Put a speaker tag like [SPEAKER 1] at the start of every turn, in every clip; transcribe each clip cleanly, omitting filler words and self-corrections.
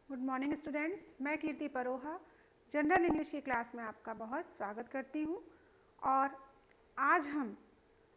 [SPEAKER 1] Good morning students, मैं कीर्ति Paroha general English की class में आपका बहुत स्वागत करती हूँ। और आज हम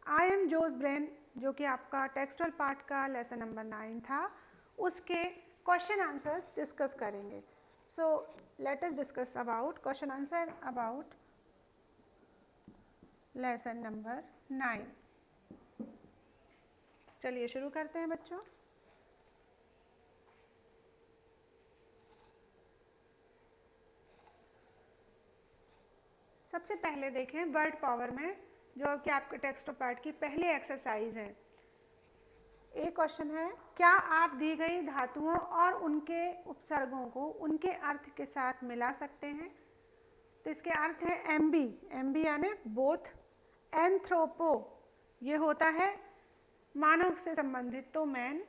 [SPEAKER 1] आई एम जोस ब्रेन, जो कि आपका टेक्सचुअल पार्ट का लेसन नंबर 9 था, उसके क्वेश्चन आंसर्स डिस्कस करेंगे। So let us discuss about question answer about lesson number 9। चलिए शुरू करते हैं बच्चों। सबसे पहले देखें वर्ड पावर में, जो कि आपके टेक्स्ट पार्ट की पहली एक्सरसाइज है। एक क्वेश्चन है, क्या आप दी गई धातुओं और उनके उपसर्गों को उनके अर्थ के साथ मिला सकते हैं? तो इसके अर्थ है एमबी, एमबी यानी बोथ। एंथ्रोपो ये होता है मानव से संबंधित, तो मैन।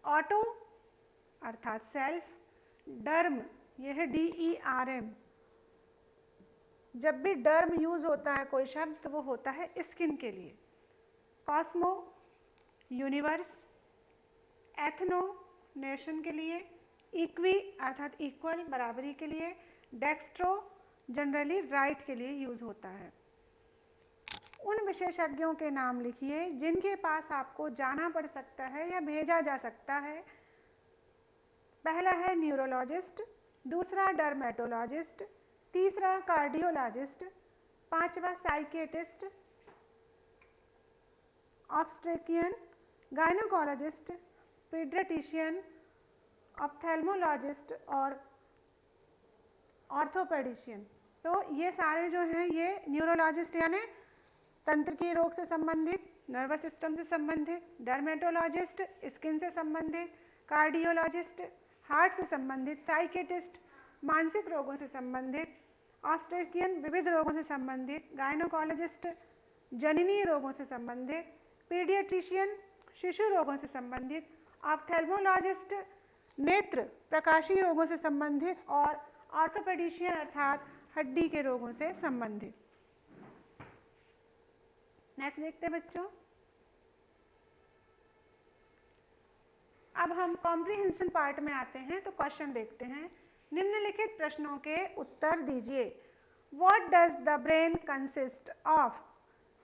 [SPEAKER 1] ऑटो अर्थात सेल्फ। डर्म यह है DERM, जब भी डर्म यूज होता है कोई शब्द तो वो होता है स्किन के लिए। Cosmo universe. एथनो नेशन के लिए। इक्वी अर्थात इक्वल बराबरी के लिए। डेक्स्ट्रो जनरली राइट के लिए यूज होता है। उन विशेषज्ञों के नाम लिखिए जिनके पास आपको जाना पड़ सकता है या भेजा जा सकता है। पहला है न्यूरोलॉजिस्ट, दूसरा डर्मेटोलॉजिस्ट, तीसरा कार्डियोलॉजिस्ट, पांचवा psychiatrist, obstetrician, gynaecologist, paediatrician, ophthalmologist और ऑर्थोपेडिशियन। तो ये सारे जो हैं ये न्यूरोलॉजिस्ट यानी तंत्र के रोग से संबंधित, नर्वस सिस्टम से संबंधित। डर्मेटोलॉजिस्ट स्किन से संबंधित। कार्डियोलॉजिस्ट हार्ट से संबंधित। साइकियाट्रिस्ट मानसिक रोगों से संबंधित। ऑब्स्टेट्रिशियन विविध रोगों से संबंधित। गायनोकोलॉजिस्ट जननी रोगों से संबंधित। पीडियाट्रिशियन शिशु रोगों से संबंधित। ऑप्थेल्मोलॉजिस्ट नेत्र प्रकाशीय रोगों से संबंधित। और ऑर्थोपेडिशियन अर्थात हड्डी के रोगों से संबंधित। नेक्स्ट देखते हैं बच्चों। अब हम कॉम्प्रिहेंशन पार्ट में आते हैं, तो क्वेश्चन देखते हैं। निम्नलिखित प्रश्नों के उत्तर दीजिए। What does the brain consist of?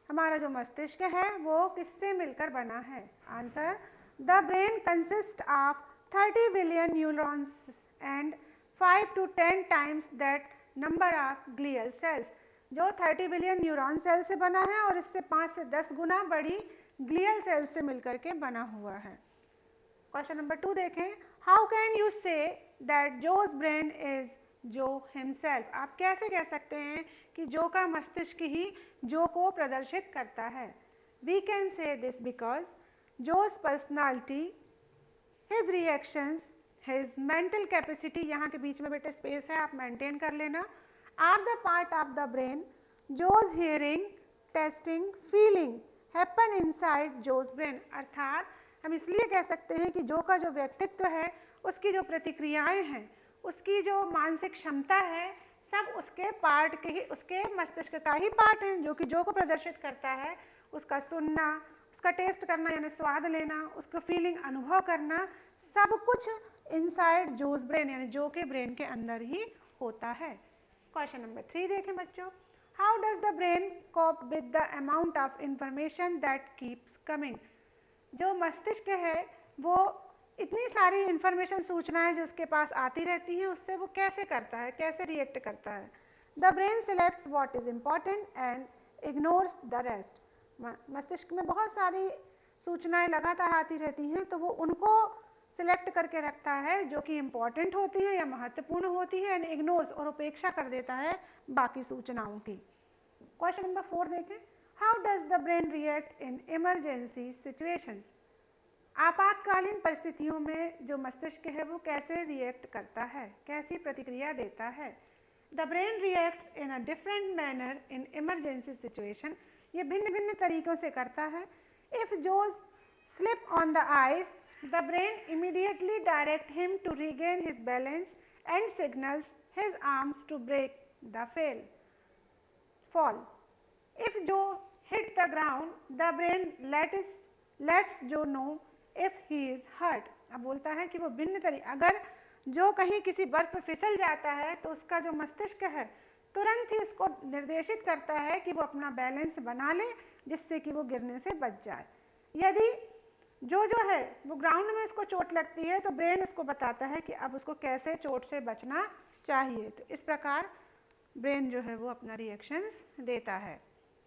[SPEAKER 1] हमारा जो मस्तिष्क है वो किससे मिलकर बना है? Answer, the brain consist of 30 billion neurons and 5 to 10 times that number of glial cells. जो 30 बिलियन न्यूरॉन सेल से बना है और इससे 5 से 10 गुना बड़ी ग्लियल सेल से मिलकर के बना हुआ है। क्वेश्चन नंबर 2 देखें। How can you say that Joe's brain is Joe himself? आप कैसे कह सकते हैं कि जो का मस्तिष्क ही जो को प्रदर्शित करता है? We can say this because Joe's personality, his reactions, his mental capacity, यहाँ के बीच में बेटे स्पेस है, आप मेंटेन कर लेना, are the part of the brain. Joe's hearing, tasting, feeling happen inside Joe's brain. अर्थात हम इसलिए कह सकते हैं कि जो का जो व्यक्तित्व है, उसकी जो प्रतिक्रियाएं हैं, उसकी जो मानसिक क्षमता है, सब उसके पार्ट के ही, उसके मस्तिष्क का ही पार्ट है, जो कि जो को प्रदर्शित करता है। उसका सुनना, उसका टेस्ट करना यानी स्वाद लेना, उसका फीलिंग अनुभव करना, सब कुछ इनसाइड जोस ब्रेन यानी जो के ब्रेन के अंदर ही होता है। क्वेश्चन नंबर 3 देखें बच्चों। How does the brain cope with the amount of information that keeps coming? जो मस्तिष्क है वो इतनी सारी इंफॉर्मेशन, सूचनाएं जो उसके पास आती रहती हैं, उससे वो कैसे करता है, कैसे रिएक्ट करता है? The brain selects what is important and ignores the rest. मस्तिष्क में बहुत सारी सूचनाएं लगातार आती रहती हैं, तो वो उनको सिलेक्ट करके रखता है जो कि इम्पॉर्टेंट होती हैं या महत्वपूर्ण होती है, एंड इग्नोर्स और उपेक्षा कर देता है बाकी सूचनाओं की। क्वेश्चन नंबर 4 देखें। How does the brain react in emergency situations? आपातकालीन परिस्थितियों में जो मस्तिष्क है वो कैसे रिएक्ट करता है, कैसी प्रतिक्रिया देता है? The brain reacts in a different manner in emergency situation. ये भिन्न भिन्न तरीकों से करता है। If Joe slip on the ice, the brain immediately direct him to regain his balance and signals his arms to break the fall. If Joe hit the ground, the brain lets Joe know if he is hurt. अब बोलता है कि वो भिन्न तरीके, अगर जो कहीं किसी बर्फ पर फिसल जाता है तो उसका जो मस्तिष्क है तुरंत ही उसको निर्देशित करता है कि वो अपना बैलेंस बना ले, जिससे कि वो गिरने से बच जाए। यदि जो है वो ग्राउंड में उसको चोट लगती है तो ब्रेन उसको बताता है कि अब उसको कैसे चोट से बचना चाहिए। तो इस प्रकार ब्रेन जो है वो अपना रिएक्शंस देता है।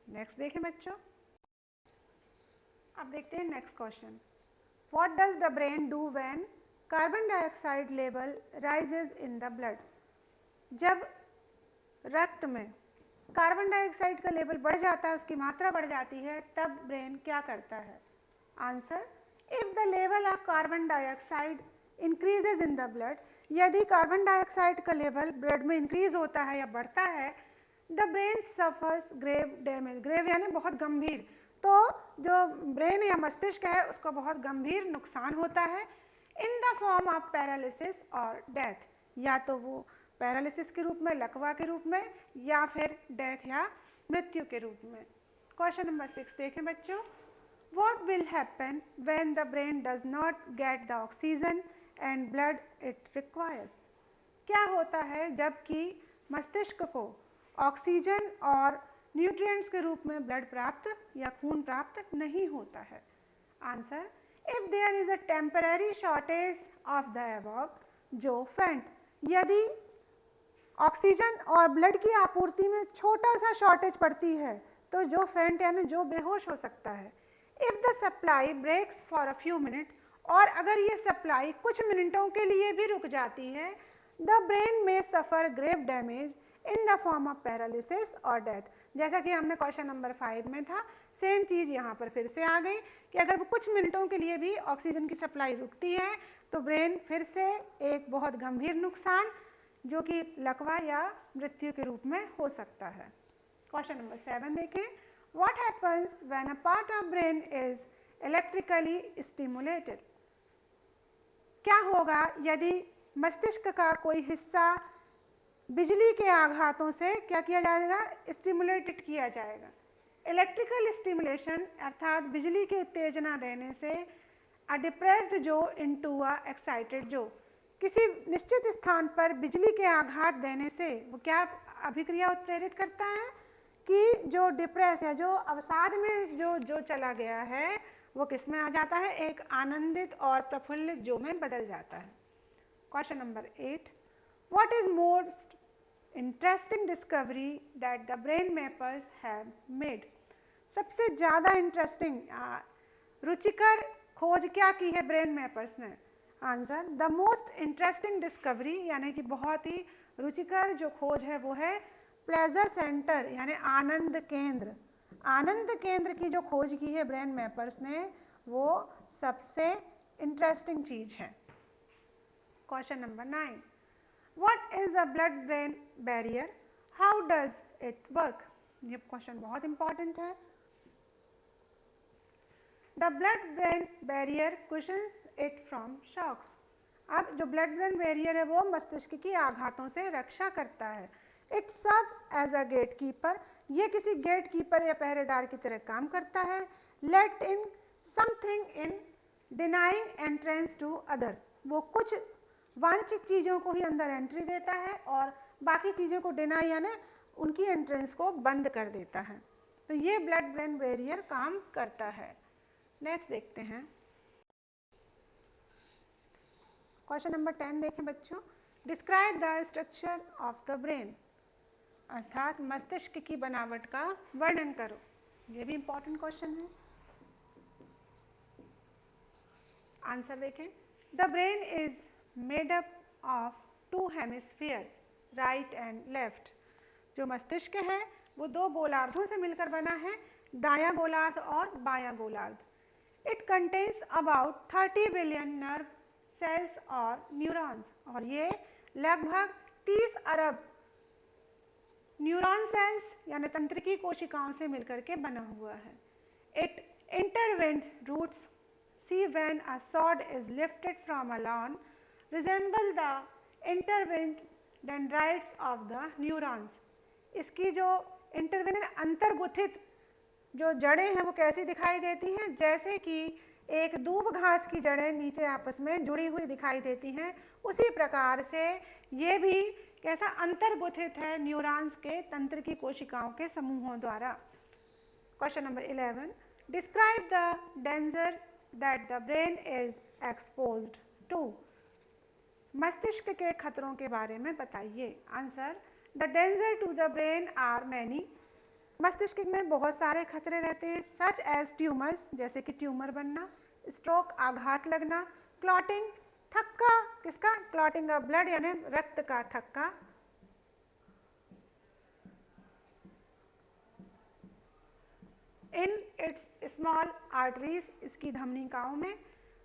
[SPEAKER 1] नेक्स्ट देखें बच्चों, अब देखते हैं next question. What does the brain do when carbon dioxide level rises in the blood? जब रक्त में कार्बन डाइऑक्साइड का लेवल बढ़ जाता है, उसकी मात्रा बढ़ जाती है, तब ब्रेन क्या करता है? Answer, if the level of carbon dioxide increases in the blood, यदि कार्बन डाइऑक्साइड का लेवल ब्लड में इंक्रीज होता है या बढ़ता है, the brain suffers grave damage, grave यानी बहुत गंभीर, तो जो ब्रेन या मस्तिष्क है उसको बहुत गंभीर नुकसान होता है, इन द फॉर्म ऑफ पैरालिसिस और डेथ, या तो वो पैरालिसिस के रूप में, लकवा के रूप में, या फिर डेथ या मृत्यु के रूप में। क्वेश्चन नंबर 6 देखें बच्चों। What will happen when the brain does not get the oxygen and blood it requires? क्या होता है जबकि मस्तिष्क को ऑक्सीजन और न्यूट्रिएंट्स के रूप में ब्लड प्राप्त या खून प्राप्त नहीं होता है? Answer, if there is a temporary shortage of the above, Joe faint, यदि ऑक्सीजन और ब्लड की आपूर्ति में छोटा सा शॉर्टेज पड़ती है तो जो फेंट यानी जो बेहोश हो सकता है। If the supply breaks for a few minute, और अगर ये सप्लाई कुछ मिनटों के लिए भी रुक जाती है, द ब्रेन में suffer grave damage in the form of paralysis और डेथ। जैसा कि हमने क्वेश्चन नंबर 5 में था, सेम चीज यहाँ पर फिर से आ गई कि अगर वो कुछ मिनटों के लिए भी ऑक्सीजन की सप्लाई रुकती है तो ब्रेन फिर से एक बहुत गंभीर नुकसान, जो कि लकवा या मृत्यु के रूप में हो सकता है। क्वेश्चन नंबर 7 देखें। What happens when a part of brain is electrically stimulated? क्या होगा यदि मस्तिष्क का कोई हिस्सा बिजली के आघातों से क्या किया जाएगा? स्टिमुलेटेड किया जाएगा। इलेक्ट्रिकल स्टिमुलेशन अर्थात बिजली की उत्तेजना देने से अ डिप्रेस्ड जो इनटू अ एक्साइटेड जो, किसी निश्चित स्थान पर बिजली के आघात देने से वो क्या अभिक्रिया उत्प्रेरित करता है कि जो डिप्रेस है, जो अवसाद में जो चला गया है, वो किस में आ जाता है? एक आनंदित और प्रफुल्लित जो में बदल जाता है। Question number 8, what is most interesting discovery that the brain mappers have made? सबसे ज्यादा इंटरेस्टिंग रुचिकर खोज क्या की है ब्रेन मैपर्स ने? Answer, the most interesting discovery यानी कि बहुत ही रुचिकर जो खोज है वो है प्लेजर सेंटर यानी आनंद केंद्र। आनंद केंद्र की जो खोज की है ब्रेन मैपर्स ने, वो सबसे इंटरेस्टिंग चीज है। Question number 9, what is a blood brain barrier, how does it work? ये क्वेश्चन बहुत इंपॉर्टेंट है। The blood brain barrier cushions it from shocks. अब जो ब्लड ब्रेन बैरियर है वो मस्तिष्क की आघातों से रक्षा करता है। It serves as a gatekeeper, ये किसी गेट कीपर या पहरेदार की तरह काम करता है। Let in something in denying entrance to other, वो कुछ वांछित चीजों को ही अंदर एंट्री देता है और बाकी चीजों को डिनाई यानी उनकी एंट्रेंस को बंद कर देता है। तो ये ब्लड ब्रेन बैरियर काम करता है। नेक्स्ट देखते हैं क्वेश्चन नंबर 10 देखें बच्चों। Describe the structure of the brain, अर्थात मस्तिष्क की बनावट का वर्णन करो। ये भी इंपॉर्टेंट क्वेश्चन है। आंसर देखें। The brain is made up of 2 hemispheres, right and left. जो मस्तिष्क है वो 2 गोलार्धों से मिलकर बना है, दायां गोलार्ध और बायां गोलार्ध। It contains about 30 billion nerve cells और न्यूरॉन्स, और ये लगभग 30 अरब न्यूरॉन सेल्स यानी तंत्रिकी कोशिकाओं से मिलकर के बना हुआ है। It interwoven roots see when a sod is lifted from a lawn resemble the interwoven dendrites of the neurons. इसकी जो इंटरवेंट अंतर्गुथित जो जड़ें हैं वो कैसी दिखाई देती हैं? जैसे कि एक दूब घास की जड़ें नीचे आपस में जुड़ी हुई दिखाई देती हैं, उसी प्रकार से ये भी कैसा अंतर्गुथित है न्यूरॉन्स के तंत्र की कोशिकाओं के समूहों द्वारा। Question number 11, describe the danger that the brain is exposed to. मस्तिष्क के खतरों के बारे में बताइए। आंसर, the danger to the brain are many. मस्तिष्क में बहुत सारे खतरे रहते हैं, सच एज ट्यूमर्स, जैसे कि ट्यूमर बनना, स्ट्रोक आघात लगना, क्लॉटिंग थक्का, किसका, क्लॉटिंग ऑफ ब्लड यानी रक्त का थक्का, इन इट्स स्मॉल आर्टरीज, इसकी धमनिकाओं में,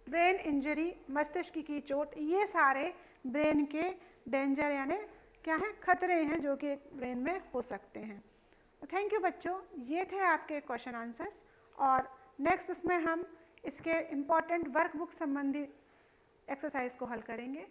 [SPEAKER 1] ब्रेन इंजरी, मस्तिष्क की चोट, ये सारे ब्रेन के डेंजर यानी क्या है, खतरे हैं जो कि ब्रेन में हो सकते हैं। थैंक यू बच्चों, ये थे आपके क्वेश्चन आंसर्स और नेक्स्ट उसमें हम इसके इम्पॉर्टेंट वर्कबुक संबंधी एक्सरसाइज को हल करेंगे।